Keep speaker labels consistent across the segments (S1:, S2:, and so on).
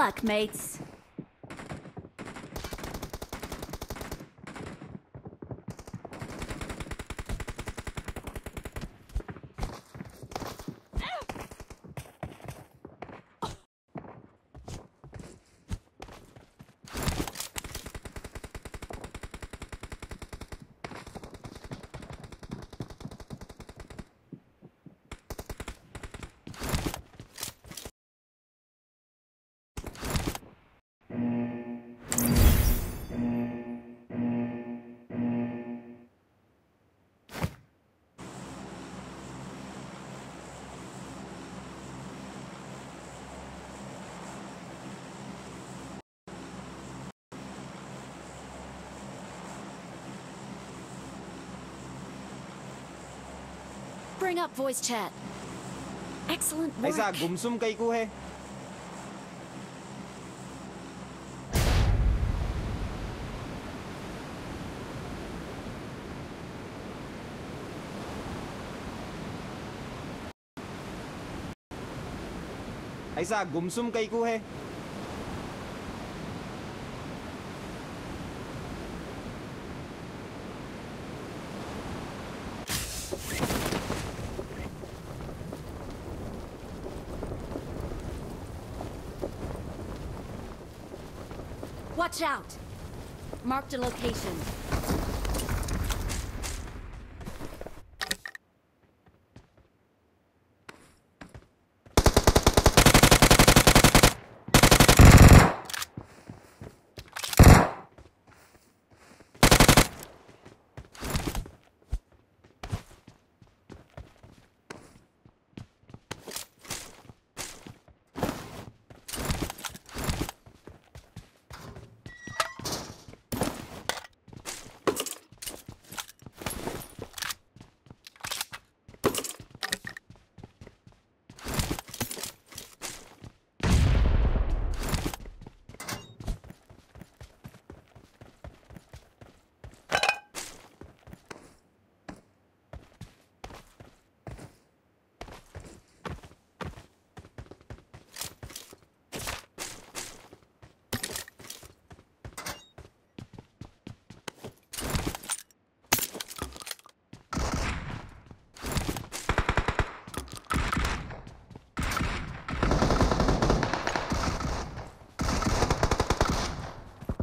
S1: luck, mates. Bring up voice chat. Excellent work.
S2: ऐसा गुमसुम कई को है ऐसा गुमसुम कई को है
S1: Watch out! Marked a location.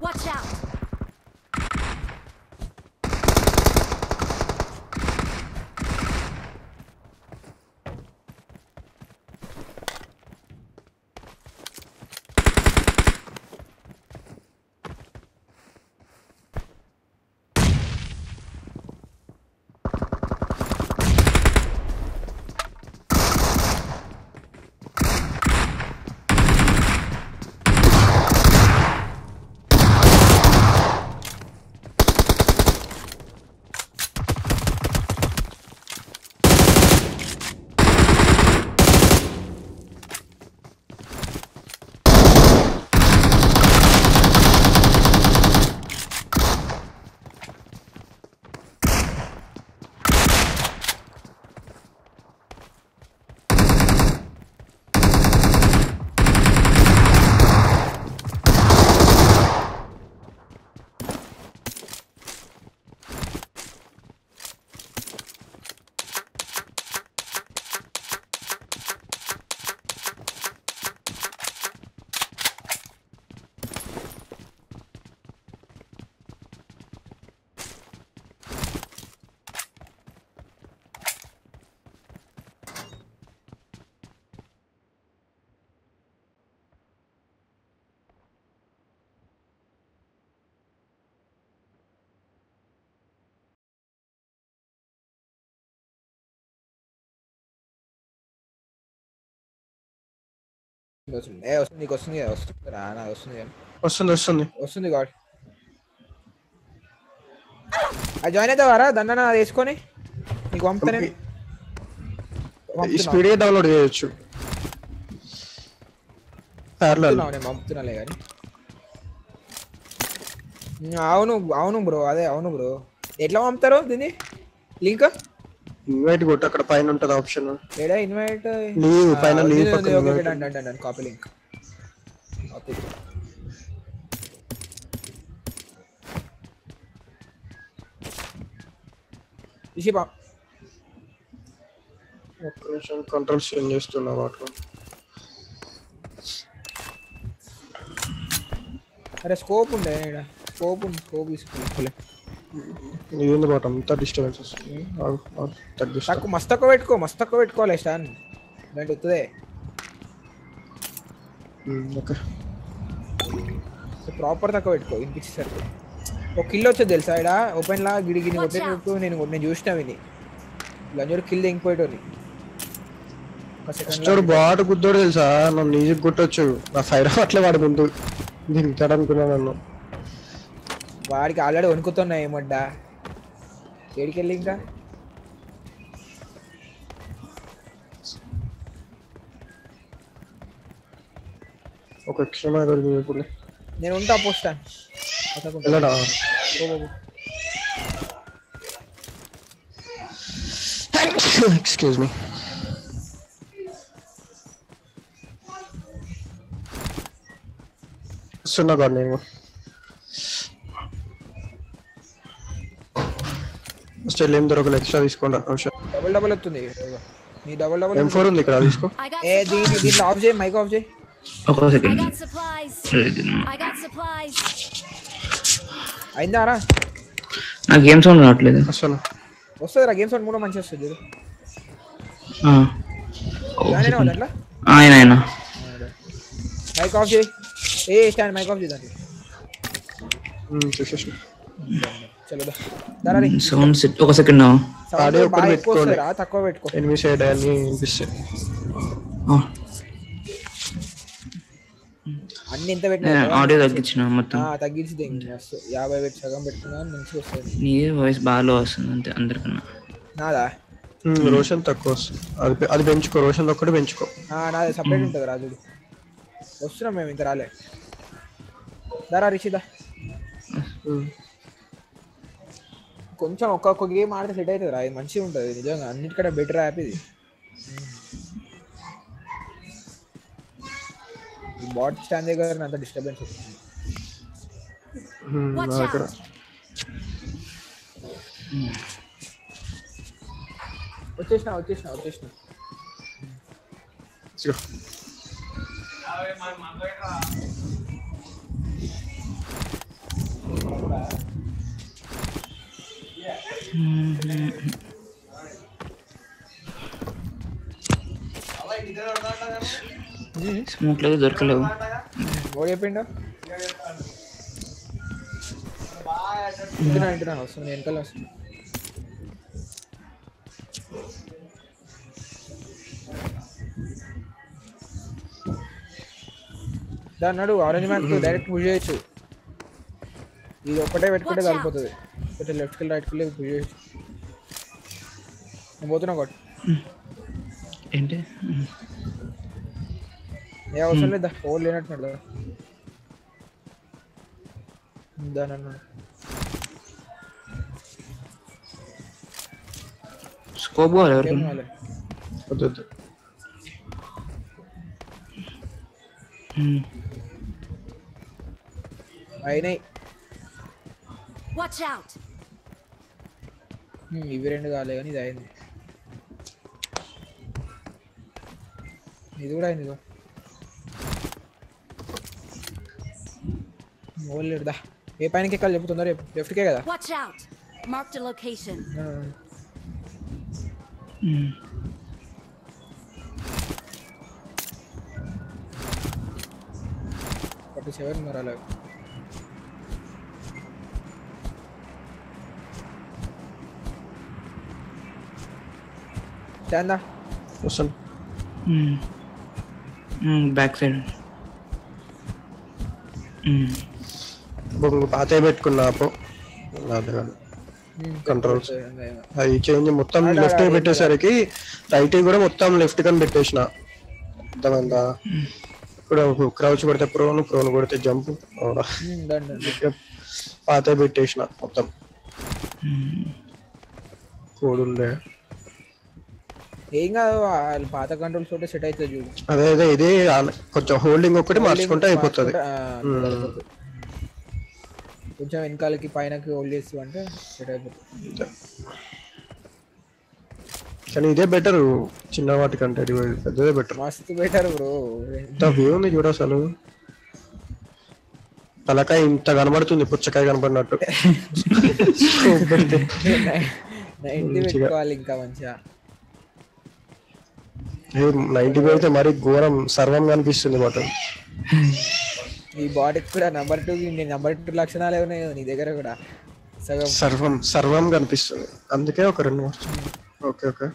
S1: Watch out!
S3: వస్తుంది నీకు వస్తుంది కదా వస్తుంది రానా వస్తుంది కానీ
S4: వస్తుంది
S3: కాబట్టి అది జాయిన్ అవుతావారా దండన వేసుకొని నీకు పంపుతానే
S4: స్పీడ్ గా డౌన్లోడ్ చేయొచ్చు
S3: నేను పంపుతున్నాలే కానీ అవును అవును బ్రో అదే అవును బ్రో ఎట్లా పంపుతారు దీన్ని లింక్
S4: ఇన్వైట్ కొట్టు అక్కడ పైన ఉంటది ఆప్షన్
S3: ఏడా ఇన్వైట్
S4: లీవ్ పైన leave
S3: okay copy link okay ఇషి బా
S4: ఒక్క నిమిషం కంట్రోల్స్ చేంజ్ చేస్తున్నా వాటిలో.
S3: అరే స్కోప్ ఉండే ఇక్కడ స్కోప్ తీసుకోలే
S4: ఇదేంది బాట అంతా డిస్టర్బెన్స్ వస్తుంది. తగ్గిస్తా.
S3: తక్కువ మస్తు తక్కువ పెట్టుకోవాలి స్టాన్ దాంట్లో వస్తుందే.
S4: ఓకే
S3: ప్రాపర్ తక్కువ పెట్టుకో వినిపించేసరికి. ఒక కిల్ వచ్చేది తెలుసా ఇక్కడ ఓపెన్ లా గిడి కొట్టేటప్పుడు నేను చూసినా విని లంజోడు కిల్ దింగిపోయేటోని.
S4: చూడు బాటు గుద్దోడు తెలుసా, నన్ను ఈజీగా కొట్టొచ్చు. నా ఫైర్ అట్లే వాడు ముందు దింగుతాడు అనుకున్నా నన్ను.
S3: వాడికి ఆల్రెడీ వణుకుతున్నాయి ఏమడ్డా ఏడికెళ్ళి ఇంకా.
S4: ఒక క్షమ ఇప్పుడు
S3: నేను ఉంటా పోస్టాన్
S4: వెళ్ళడా. Excuse me. వస్తున్నా కాదు నేను. స్టిల్ ఏం దొరకలేదు, ఎక్స్ట్రా తీసుకోండి.
S3: డబుల్ వస్తుంది నీ డబుల్
S4: M4 ఉంది ఇక్కడ, తీసుకో.
S1: I
S3: దీంట్లో ఆఫ్ చేయి, మైక్ ఆఫ్ చేయి.
S5: ఒక second
S1: got supplies. I got supplies.
S3: అయిందారా?
S5: నా గేమ్ సౌండ్ రావట్లేదు.
S4: అసలు
S3: వస్తుందిరా గేమ్ సౌండ్ కూడా మంచిగా వస్తుంది. దాంట్లో
S5: ఆయన
S3: మైక్ ఆఫ్ చేయి. స్టాండ్ మైక్ ఆఫ్ చేయి దాంట్లో.
S4: చూసేసి
S3: చలో దారా
S5: సౌండ్ సెట్. ఒక సెకండ్
S4: ఆడియో ఒకటి పెట్టుకోండి,
S3: తక్కువ పెట్టుకో.
S4: ఎనిమిది సైడ్ అన్ని వినిపిస్తాయి.
S3: అన్ని ఎంత పెట్టినా
S5: ఆడియో తగ్గించిన మొత్తం
S3: తగ్గించి 50 పెట్టి సగం పెట్టుకున్నా మంచిగా వస్తుంది.
S5: నీ వాయిస్ బాగా వస్తుంది అంతే అందరికన్నా.
S3: నాదా
S4: రోషన్ తక్కువ వస్తుంది, అది పెంచుకో. రోషన్ ఒక్కటి పెంచుకో.
S3: నాది సపరేట్ ఉంటుంది రాజుడు. వస్తున్నాం మేము ఇంకా రాలే. దారా రిషిదా కొంచెం ఒక్కొక్క గేమ్ ఆడితే సెట్ అవుతుంది రా. ఇది మంచిగా ఉంటుంది నిజంగా, అన్నిటికంటే బెటర్ యాప్ ఇది. బాట్ స్టాండ్ దగ్గర అంత డిస్టర్బెన్స్ వస్తుంది. వచ్చేసిన
S5: స్మోక్ లేదు, దొరకలేవు.
S3: ఓడి చెప్పిండు ఇంటున్నాను వస్తుంది వెనకాల వస్తుంది. దాన్ని నడు ఆరెంజ్ మ్యాప్ డైరెక్ట్ పుష్ చేయొచ్చు. ఇది ఒక్కటే పెట్టుకుంటే సరిపోతుంది. కొంచెం లెఫ్ట్కి రైట్కి వెళ్ళి పుష్ చేయొచ్చు. నేను పోతున్నా ఒకటి
S5: ఏంటి
S3: ఏ అవసరం లేదా, ఓవర్ లేనట్టున్నాడు కదా. దాని అన్నాడు
S5: స్కోప్
S3: అయినాయి.
S1: Watch out.
S3: ఇవి రెండు కాలే కానీ ఇది అయింది. ఇది కూడా అయింది. ఓల్లేదా ఏ పైనకి ఎక్కాలి చెప్తుందా? రేపు లెఫ్ట్కే కదా.
S1: Watch out. Marked a location.
S3: 47 మరి అలా. స్టాండా
S4: వస్తాను
S5: బ్యాక్ సైడ్.
S4: పాతే పెట్టుకున్నా కంట్రోల్స్ అవి చేంజ్ మొత్తం లెఫ్ట్ పెట్టేసరికి రైట్ కూడా మొత్తం లెఫ్ట్ కని పెట్టేసిన. అర్థమైందా? ఇప్పుడు క్రౌచ్ కొడితే ప్రోను కొడితే జంప్. పాతే పెట్టేసిన మొత్తం కోడుండే.
S3: ఏం కాదు పాత కంట్రోల్స్ తోటే సెట్ అవుతుంది చూడు.
S4: అదే అదే ఇదే కొంచెం హోల్డింగ్ ఒకటి మార్చుకుంటే అయిపోతుంది.
S3: కొంచెం వెనకాలకి పైనకి హోల్డ్ చేసి అంటే సెట్ అయిపోతుంది.
S4: కానీ ఇదే బెటర్ చిన్న వాటి కంటే పెద్దదే బెటర్.
S3: మస్తు బెటర్ బ్రో.
S4: ఇంత వ్యూ ఉంది చూడ అసలు. తలకాయ ఇంత కనబడుతుంది పుచ్చకాయ కనబడినట్టు.
S3: 90 పెట్టుకోవాలి ఇంకా మంచిగా.
S4: 90 పెడితే మరి ఘోరం సర్వం కనిపిస్తుంది మొత్తం.
S3: ఈ బాడీకి కూడా నెంబర్ 2 లక్షణాలు ఉన్నాయి నీ దగ్గర కూడా.
S4: సర్వం కనిపిస్తుంది అందుకే ఒక 2 వస్తుంది. ఓకే ఓకే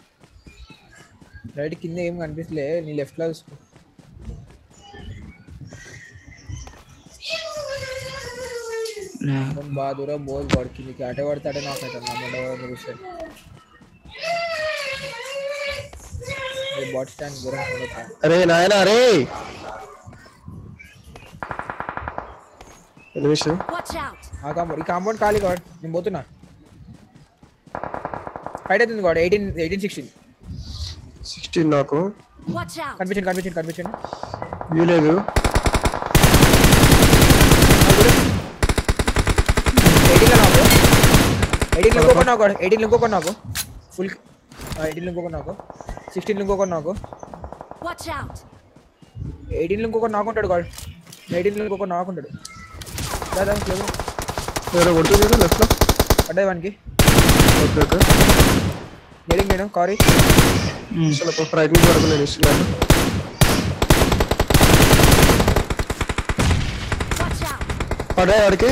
S3: రైట్ కింద ఏం కనిపిస్తలే నీ లెఫ్ట్ లో చూసుకో. బాగా దూరం బోల్ పడుతుంది అటే పడతాడే నాకు అయితే కూర్చొని బాట్ స్టాండ్ దూరం.
S4: అరే నాయనా అరే
S1: ఈ
S3: కాంపౌండ్ ఖాళీ కాదు నేను పోతున్నా. ఫైట్ అవుతుంది కాదు 18 16
S4: నాకు
S3: కనిపించండి
S4: వీలేదు.
S3: 18 ఇంకొక నాకు ఫుల్ 18 ఇంకొక నాకు 16 ఇంకొక నాకు 18 ఇంకొక నాకు ఉంటాడు కాదు 18 ఇంకొక నాకు ఉంటాడు.
S4: కొడుతుంది లెఫ్ట్ లో
S3: అడ్డే వానికి.
S4: ఓకే ఓకే
S3: నేను కారీ
S4: రైట్ నుంచి వరకు నేను ఇస్తున్నాను. పడ్డాయి వాడికి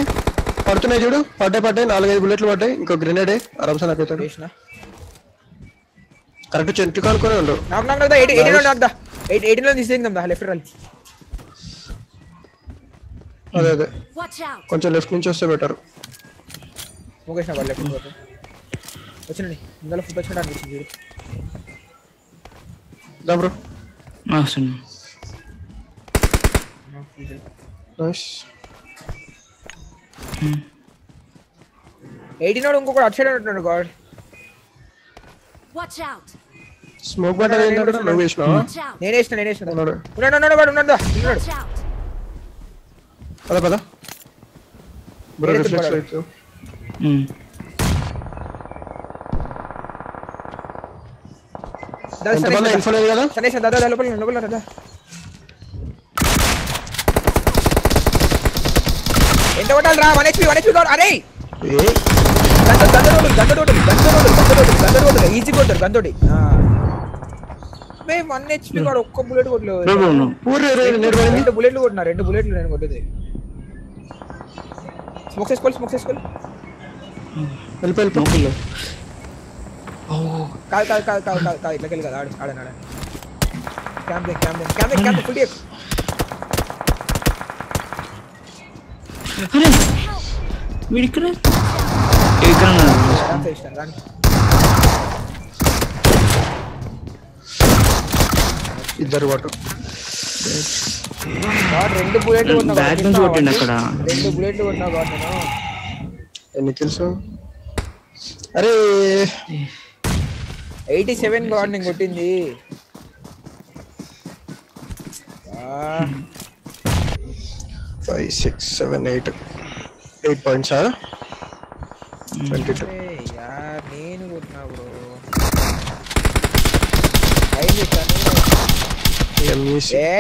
S4: పడుతున్నాయి చూడు. పడ్డాయి 4-5 బుల్లెట్లు పడ్డాయి. ఇంకో గ్రెనేడ్ ఆరామ్సా నాకు అవుతాడు. కరెక్ట్ చెట్టు కానుకొని ఉండు. అదే అదే కొంచెం లెఫ్ట్ నుంచి వస్తే బెటర్.
S3: వచ్చినండి ఇందులో ఫుడ్ వచ్చినట్టు అనిపించింది
S4: బ్రో. నైస్
S3: 18 ఇంకొకటి అటు సైడ్ ఉంటున్నాడు గాడ్.
S4: స్మోక్ బటన్ ఏంటంటే నువ్వు వేసినావా?
S3: నేను వేసిన ఉన్నాడు.
S4: పద బ్రో రిఫ్లెక్స్ రైట్. ఎంతమంది ఇన్ఫో లేదు కదా.
S3: సనేష్ దాదా లోపల దాదా ఎంత కొట్టాలి రా 1 HP కాదు. అరే గందోడు ఈజీ కొట్టారు గందోడి. మేము 1 HP కాదు ఒక్క బుల్లెట్ కొట్టలేదు. 2 బుల్లెట్లు కొట్టినా 2 బుల్లెట్లు నేను కొట్టేది. స్మోక్ చేసుకోవాలి
S4: వెళ్ళిపోయి
S3: కాదు ఇట్లకెళ్ళి కదా ఆడనాడ క్యాంప్ ఫుల్
S4: ఇద్దరు వాటు
S3: 2 బుల్లెట్లు కొన్నా.
S5: బ్యాక్ నుంచి కొట్టిండు అక్కడ.
S3: 2 బుల్లెట్లు కొన్నా బాగా నేను.
S4: ఎన్ని తెలుసు. అరే
S3: 87 గాడ్ నేను కొట్టింది.
S4: 5 6 7 8 పాయింట్స్. 22
S3: నేను కొట్టినా బ్రో.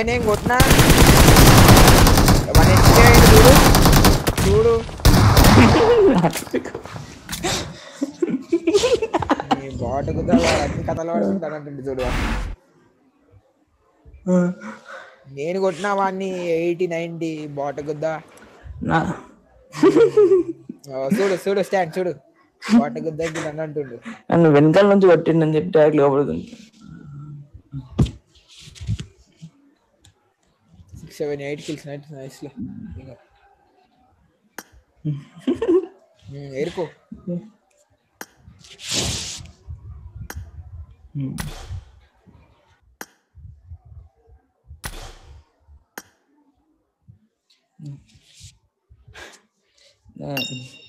S3: నేను కొట్టినా 1 HP చూడు బాట అన్ని కథలు ఆడుకుంటానంటే చూడు. నేను కొట్టిన వాడిని 80-90 బాట గుద్దా. చూడు స్టాండ్ చూడు బాట గుద్దాకి నన్ను అంటుండు.
S5: నన్ను వెనకాల నుంచి కొట్టిండని చెప్పి ట్యాగ్ లోపడుతుంది.
S3: 6-7-8 kills నైస్ లో ఎరుకో.
S5: Yeah.